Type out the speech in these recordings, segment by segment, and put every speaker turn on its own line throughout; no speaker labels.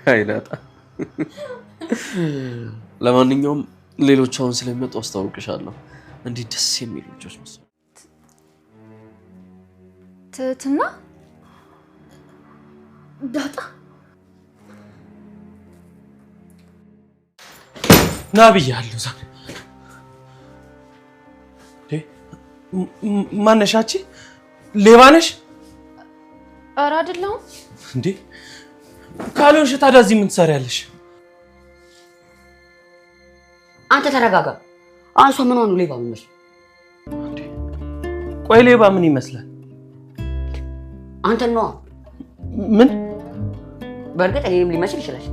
አይናጣ ለማንኛውም ሌሎች አሁን ስለሚመጡ አስተዋውቅሻለሁ። እንዴት ደስ የሚሉ ልጆች መሰሉ።
ትህትና ዳጣ
ና ብያለሁ። ዛሬ ማነሽ? አንቺ ሌባ ነሽ?
ኧረ አይደለሁም።
እንዴ ካልሆንሽ ታዲያ እዚህ ምን ትሰሪያለሽ?
አንተ ተረጋጋ። አንሷ ምን ሆነ ሌባ ምን መስሎ?
ቆይ ሌባ ምን ይመስላል?
አንተ ነው።
ምን?
በእርግጥ እኔም ሊመስል ይችላል፣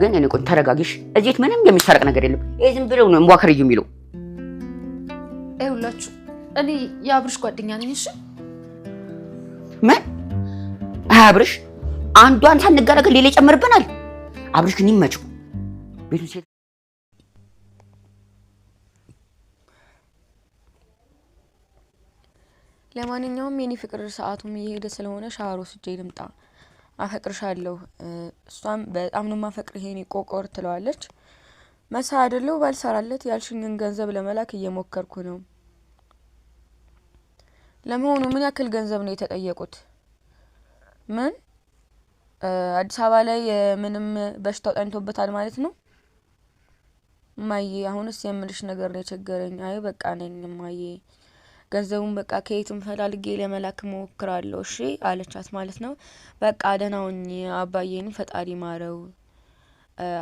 ግን እኔ ቆይ ተረጋጊሽ። እዚህ ምንም የሚሰረቅ ነገር የለም። ይሄ ዝም ብለው ነው እንቧከረዩ የሚለው።
ይኸውላችሁ እኔ የአብርሽ ጓደኛ ነኝ። እሺ
ምን? አብርሽ አንዷን ሳንጋረገ ሌላ ይጨምርብናል። አብርሽ ግን ይመችው ቤቱ ሴት።
ለማንኛውም የኔ ፍቅር ሰዓቱም እየሄደ ስለሆነ ሻወር ወስጄ ልምጣ። አፈቅርሻለሁ። እሷም በጣም ነው ማፈቅርህ የኔ ቆቆር ትለዋለች። መሳ አይደለው ባልሰራለት ያልሽኝን ገንዘብ ለመላክ እየሞከርኩ ነው። ለመሆኑ ምን ያክል ገንዘብ ነው የተጠየቁት? ምን አዲስ አበባ ላይ ምንም በሽታው ጠንቶበታል ማለት ነው? ማዬ አሁንስ የምልሽ ነገር ነው የቸገረኝ። አይ በቃ ነኝ ማዬ፣ ገንዘቡን በቃ ከየትም ፈላልጌ ለመላክ ሞክራለሁ እሺ አለቻት ማለት ነው። በቃ ደህና ሁኚ አባዬን ፈጣሪ ማረው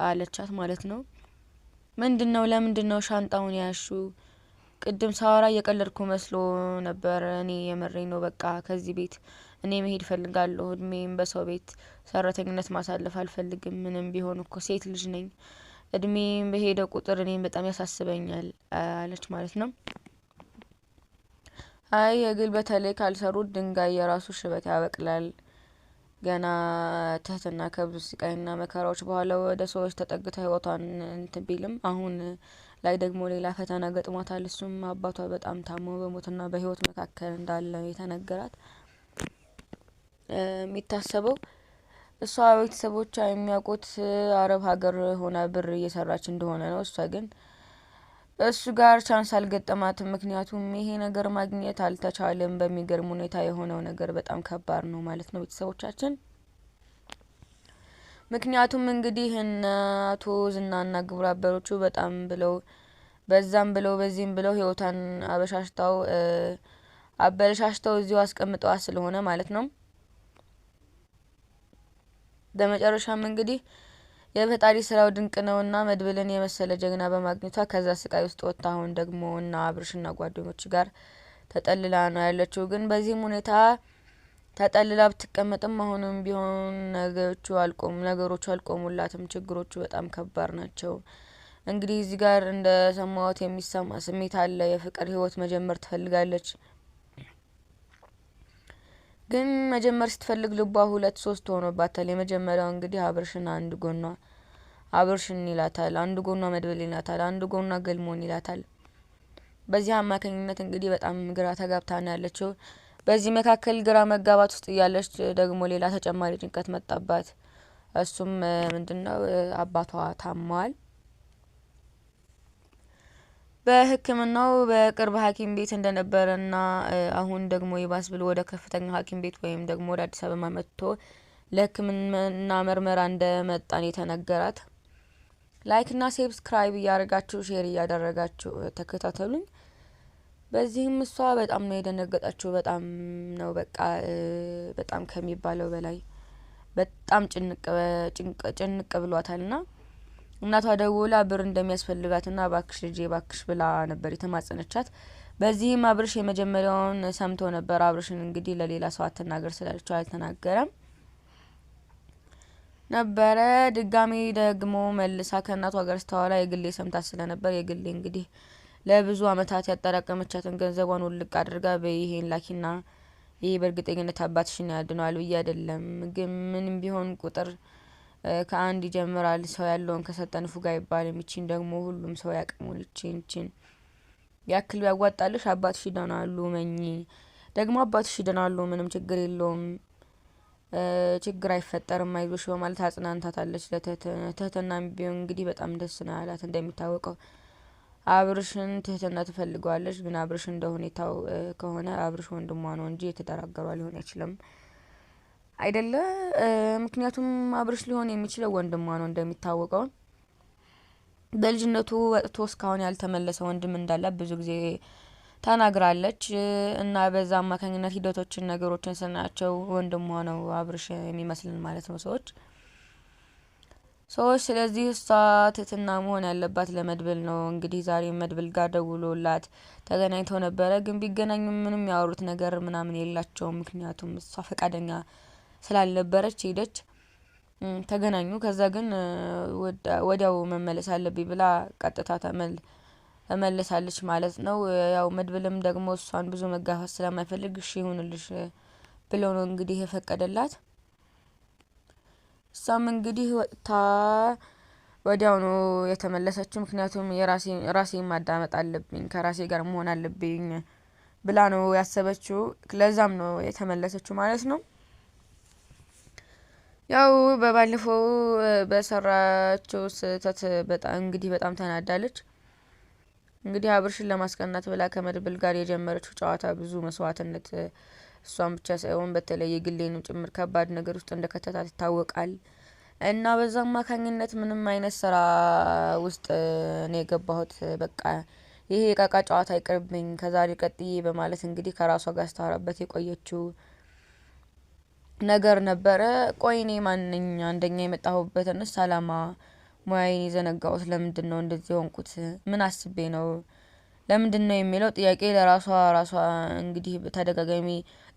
አለቻት ማለት ነው። ምንድነው? ለምንድነው ሻንጣውን ያሹ? ቅድም ሳወራ እየቀለድኩ መስሎ ነበር። እኔ የመረኝ ነው። በቃ ከዚህ ቤት እኔ መሄድ ፈልጋለሁ። እድሜም በሰው ቤት ሰራተኝነት ማሳለፍ አልፈልግም። ምንም ቢሆን እኮ ሴት ልጅ ነኝ። እድሜም በሄደ ቁጥር እኔም በጣም ያሳስበኛል አለች ማለት ነው። አይ የግል በተለይ ካልሰሩት ድንጋይ የራሱ ሽበት ያበቅላል። ገና ትህትና ከብዙ ስቃይና መከራዎች በኋላ ወደ ሰዎች ተጠግታ ህይወቷን እንትን ቢልም አሁን ላይ ደግሞ ሌላ ፈተና ገጥሟታል። እሱም አባቷ በጣም ታሞ በሞትና በህይወት መካከል እንዳለ የተነገራት። የሚታሰበው እሷ ቤተሰቦቿ የሚያውቁት አረብ ሀገር ሆና ብር እየሰራች እንደሆነ ነው። እሷ ግን እሱ ጋር ቻንስ አልገጠማትም። ምክንያቱም ይሄ ነገር ማግኘት አልተቻለም። በሚገርም ሁኔታ የሆነው ነገር በጣም ከባድ ነው ማለት ነው ቤተሰቦቻችን። ምክንያቱም እንግዲህ አቶ ዝናና ግብረ አበሮቹ በጣም ብለው በዛም ብለው በዚህም ብለው ህይወቷን አበለሻሽተው እዚሁ አስቀምጠዋት ስለሆነ ማለት ነው። በመጨረሻም እንግዲህ የፈጣሪ ስራው ድንቅ ነውና መድብልን የመሰለ ጀግና በማግኘቷ ከዛ ስቃይ ውስጥ ወጥታ አሁን ደግሞ እና አብርሽና ጓደኞች ጋር ተጠልላ ነው ያለችው። ግን በዚህም ሁኔታ ተጠልላ ብትቀመጥም አሁንም ቢሆን ነገሮቹ አልቆሙላትም። ችግሮቹ በጣም ከባድ ናቸው። እንግዲህ እዚህ ጋር እንደ ሰማሁት የሚሰማ ስሜት አለ። የፍቅር ህይወት መጀመር ትፈልጋለች። ግን መጀመር ስትፈልግ ልቧ 2-3 ሆኖባታል። የመጀመሪያው እንግዲህ አብርሽን አብርሽን ይላታል፣ አንድ ጎኗ መድብል ይላታል፣ አንድ ጎኗ ገልሞን ይላታል። በዚህ አማካኝነት እንግዲህ በጣም ግራ ተጋብታ ነው ያለችው። በዚህ መካከል ግራ መጋባት ውስጥ እያለች ደግሞ ሌላ ተጨማሪ ጭንቀት መጣባት። እሱም ምንድነው? አባቷ ታሟል። በሕክምናው በቅርብ ሐኪም ቤት እንደነበረና አሁን ደግሞ ይባስ ብሎ ወደ ከፍተኛ ሐኪም ቤት ወይም ደግሞ ወደ አዲስ አበባ መጥቶ ለሕክምና ምርመራ እንደመጣን የተነገራት። ላይክ እና ሰብስክራይብ እያደረጋችሁ ሼር እያደረጋችሁ ተከታተሉኝ። በዚህም እሷ በጣም ነው የደነገጠችው። በጣም ነው በቃ በጣም ከሚባለው በላይ በጣም ጭንቅ ብሏታልና እናቷ ደውላ ብር እንደሚያስፈልጋትና ባክሽ ልጄ ባክሽ ብላ ነበር የተማጸነቻት። በዚህም አብርሽ የመጀመሪያውን ሰምቶ ነበር። አብርሽን እንግዲህ ለሌላ ሰው አትናገር ስላለችው አልተናገረም ነበረ። ድጋሚ ደግሞ መልሳ ከእናቷ ጋር ስታወራ የግሌ ሰምታ ስለነበር የግሌ እንግዲህ ለብዙ አመታት ያጠራቀመቻትን ገንዘቧን ውልቅ አድርጋ በይሄን ላኪና ይሄ በእርግጠኝነት አባትሽን ያድነዋል ብዬ አይደለም፣ ግን ምንም ቢሆን ቁጥር ከአንድ ይጀምራል። ሰው ያለውን ከሰጠን ፉጋ ይባላል። ይቺን ደግሞ ሁሉም ሰው ያቀሙል። ይቺን ያክል ያዋጣልሽ አባትሽ ይድናሉ። መኝ ደግሞ አባትሽ ይድናሉ፣ ምንም ችግር የለውም። ችግር አይፈጠርም አይዞሽ በማለት አጽናንታታለች። ለትህትና ቢሆን እንግዲህ በጣም ደስ ነው ያላት። እንደሚታወቀው አብርሽን ትህትና ትፈልገዋለች፣ ግን አብርሽ እንደ ሁኔታው ከሆነ አብርሽ ወንድሟ ነው እንጂ የተደራገሯ ሊሆን አይችልም አይደለ? ምክንያቱም አብርሽ ሊሆን የሚችለው ወንድሟ ነው። እንደሚታወቀው በልጅነቱ ወጥቶ እስካሁን ያልተመለሰ ወንድም እንዳላት ብዙ ጊዜ ተናግራለች እና በዛ አማካኝነት ሂደቶችን ነገሮችን ስናያቸው ወንድሟ ነው አብርሽ የሚመስልን ማለት ነው ሰዎች። ስለዚህ እሷ ትህትና መሆን ያለባት ለመድብል ነው። እንግዲህ ዛሬ መድብል ጋር ደውሎላት ተገናኝተው ነበረ፣ ግን ቢገናኙ ምንም ያወሩት ነገር ምናምን የላቸውም። ምክንያቱም እሷ ፈቃደኛ ስላልነበረች ሄደች፣ ተገናኙ። ከዛ ግን ወዲያው መመለስ አለብኝ ብላ ቀጥታ ተመልሳለች ማለት ነው። ያው መድብልም ደግሞ እሷን ብዙ መጋፋት ስለማይፈልግ እሺ ይሁንልሽ ብሎ ነው እንግዲህ የፈቀደላት። እሷም እንግዲህ ወጥታ ወዲያው ነው የተመለሰችው። ምክንያቱም ራሴን ማዳመጥ አለብኝ፣ ከራሴ ጋር መሆን አለብኝ ብላ ነው ያሰበችው። ለዛም ነው የተመለሰችው ማለት ነው። ያው በባለፈው በሰራችው ስህተት በጣም ተናዳለች። እንግዲህ አብርሽን ለማስቀናት ብላ ከመድብል ጋር የጀመረችው ጨዋታ ብዙ መስዋዕትነት እሷን ብቻ ሳይሆን በተለይ የግሌንም ጭምር ከባድ ነገር ውስጥ እንደከተታት ይታወቃል። እና በዛ አማካኝነት ምንም አይነት ስራ ውስጥ ነው የገባሁት። በቃ ይሄ የቃቃ ጨዋታ ይቅርብኝ ከዛሬ ቀጥዬ በማለት እንግዲህ ከራሷ ጋር ስታወራበት የቆየችው ነገር ነበረ። ቆይ እኔ ማንኝ አንደኛ የመጣሁበትን አላማ ሙያዬን የዘነጋሁት ለምንድን ነው እንደዚህ ሆንኩት? ምን አስቤ ነው? ለምንድን ነው የሚለው ጥያቄ ለራሷ እንግዲህ ተደጋጋሚ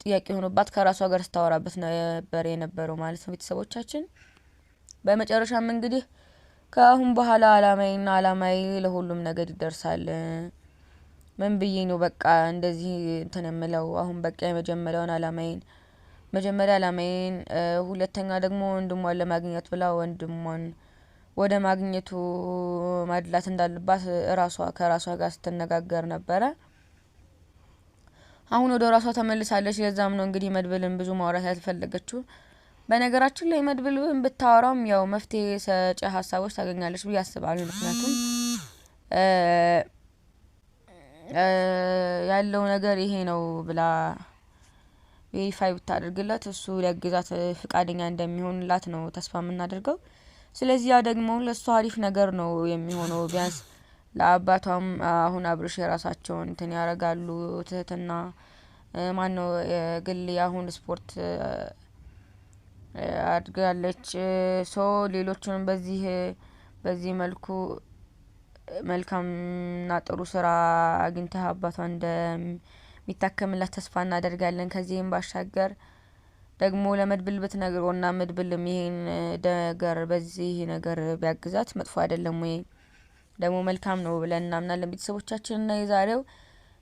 ጥያቄ ሆኖባት ከራሷ ጋር ስታወራበት ነበር የነበረው ማለት ነው ቤተሰቦቻችን። በመጨረሻም እንግዲህ ከአሁን በኋላ አላማዬ ለሁሉም ነገር ይደርሳል። ምን ብዬ ነው በቃ እንደዚህ እንትን የምለው? አሁን በቃ የመጀመሪያውን አላማዬን ሁለተኛ ደግሞ ወንድሟን ለማግኘት ብላ ወንድሟን ወደ ማግኘቱ ማድላት እንዳለባት ከራሷ ጋር ስትነጋገር ነበረ። አሁን ወደ ራሷ ተመልሳለች። ለዛም ነው እንግዲህ መድብልን ብዙ ማውራት ያልፈለገችው። በነገራችን ላይ መድብልን ብታወራም ያው መፍትሄ ሰጪ ሀሳቦች ታገኛለች ብዬ አስባለሁ። ምክንያቱም ያለው ነገር ይሄ ነው ብላ ቬሪፋይ ብታደርግላት እሱ ሊያግዛት ፍቃደኛ እንደሚሆንላት ነው ተስፋ የምናደርገው። ስለዚህ ያ ደግሞ ለእሱ አሪፍ ነገር ነው የሚሆነው። ቢያንስ ለአባቷም አሁን አብርሽ የራሳቸውን እንትን ያደርጋሉ። ትህትና ማነው ግል አሁን ስፖርት አድጋለች። ሌሎቹንም በዚህ መልኩ መልካምና ጥሩ ስራ አግኝተህ አባቷ እንደሚታከምላት ተስፋ እናደርጋለን። ከዚህም ባሻገር ደግሞ ለመድብል ብትነግረውና መድብልም ይሄን ነገር በዚህ ነገር ቢያግዛት መጥፎ አይደለም ወይ ደግሞ መልካም ነው ብለን እናምናለን ቤተሰቦቻችንና የዛሬው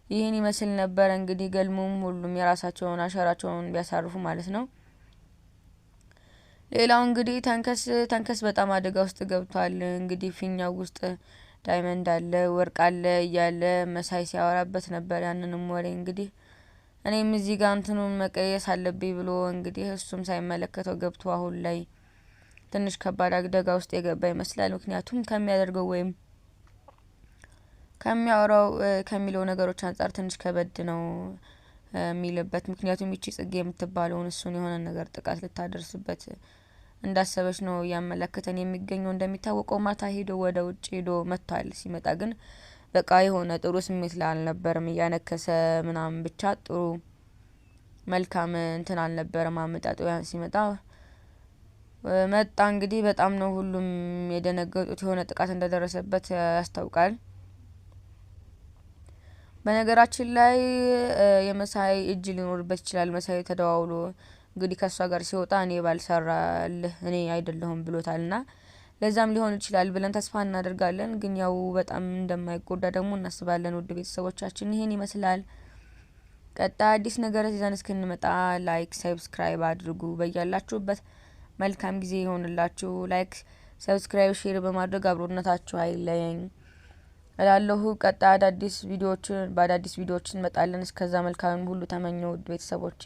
ይህን ይመስል ነበር። እንግዲህ ገልሙም ሁሉም የራሳቸውን አሻራቸውን ቢያሳርፉ ማለት ነው። ሌላው እንግዲህ ተንከስ በጣም አደጋ ውስጥ ገብቷል። እንግዲህ ፊኛው ውስጥ ዳይመንድ አለ ወርቅ አለ እያለ መሳይ ሲያወራበት ነበር። ያንንም ወሬ እንግዲህ እኔም እዚህ ጋር እንትኑን መቀየስ አለብኝ ብሎ እንግዲህ እሱም ሳይመለከተው ገብቶ አሁን ላይ ትንሽ ከባድ አደጋ ውስጥ የገባ ይመስላል። ምክንያቱም ከሚያደርገው ወይም ከሚያወራው ከሚለው ነገሮች አንጻር ትንሽ ከበድ ነው የሚልበት። ምክንያቱም ይቺ ጽጌ የምትባለውን እሱን የሆነ ነገር ጥቃት ልታደርስበት እንዳሰበች ነው እያመለከተን የሚገኘው። እንደሚታወቀው ማታ ወደ ውጭ ሄዶ መጥቷል። ሲመጣ ግን በቃ የሆነ ጥሩ ስሜት ላይ አልነበረም። እያነከሰ ምናምን ብቻ ጥሩ መልካም እንትን አልነበረም አመጣጡ። ያን ሲመጣ መጣ እንግዲህ በጣም ነው ሁሉም የደነገጡት። የሆነ ጥቃት እንደደረሰበት ያስታውቃል። በነገራችን ላይ የመሳይ እጅ ሊኖርበት ይችላል። መሳይ ተደዋውሎ እንግዲህ ከሷ ጋር ሲወጣ እኔ ባልሰራልህ እኔ አይደለሁም ብሎታልና ለዛም ሊሆን ይችላል ብለን ተስፋ እናደርጋለን። ግን ያው በጣም እንደማይጎዳ ደግሞ እናስባለን። ውድ ቤተሰቦቻችን ይሄን ይመስላል። ቀጣይ አዲስ ነገር ይዘን እስክንመጣ ላይክ ሰብስክራይብ አድርጉ። በያላችሁበት መልካም ጊዜ ይሆንላችሁ። ላይክ ሰብስክራይብ ሼር በማድረግ አብሮነታችሁ አይለየኝ እላለሁ። ቀጣይ በአዳዲስ ቪዲዮዎች እንመጣለን። እስከዛ መልካም ሁሉ ተመኘው ውድ ቤተሰቦቼ።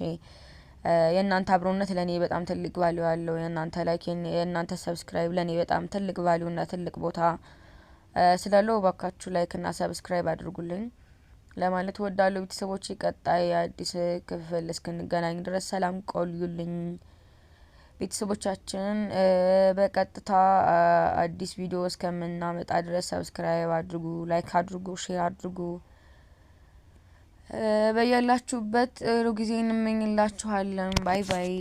የእናንተ አብሮነት ለኔ በጣም ትልቅ ቫልዩ አለው። የእናንተ ላይክ የእናንተ ሰብስክራይብ ለኔ በጣም ትልቅ ቫልዩ እና ትልቅ ቦታ ስላለው ባካችሁ ላይክ እና ሰብስክራይብ አድርጉልኝ ለማለት ወዳለው ቤተሰቦች ቀጣይ አዲስ ክፍል እስክንገናኝ ድረስ ሰላም ቆዩልኝ ቤተሰቦቻችን። በቀጥታ አዲስ ቪዲዮ እስከምናመጣ ድረስ ሰብስክራይብ አድርጉ፣ ላይክ አድርጉ፣ ሼር አድርጉ። በያላችሁበት ጥሩ ጊዜ እንመኝላችኋለን። ባይ ባይ።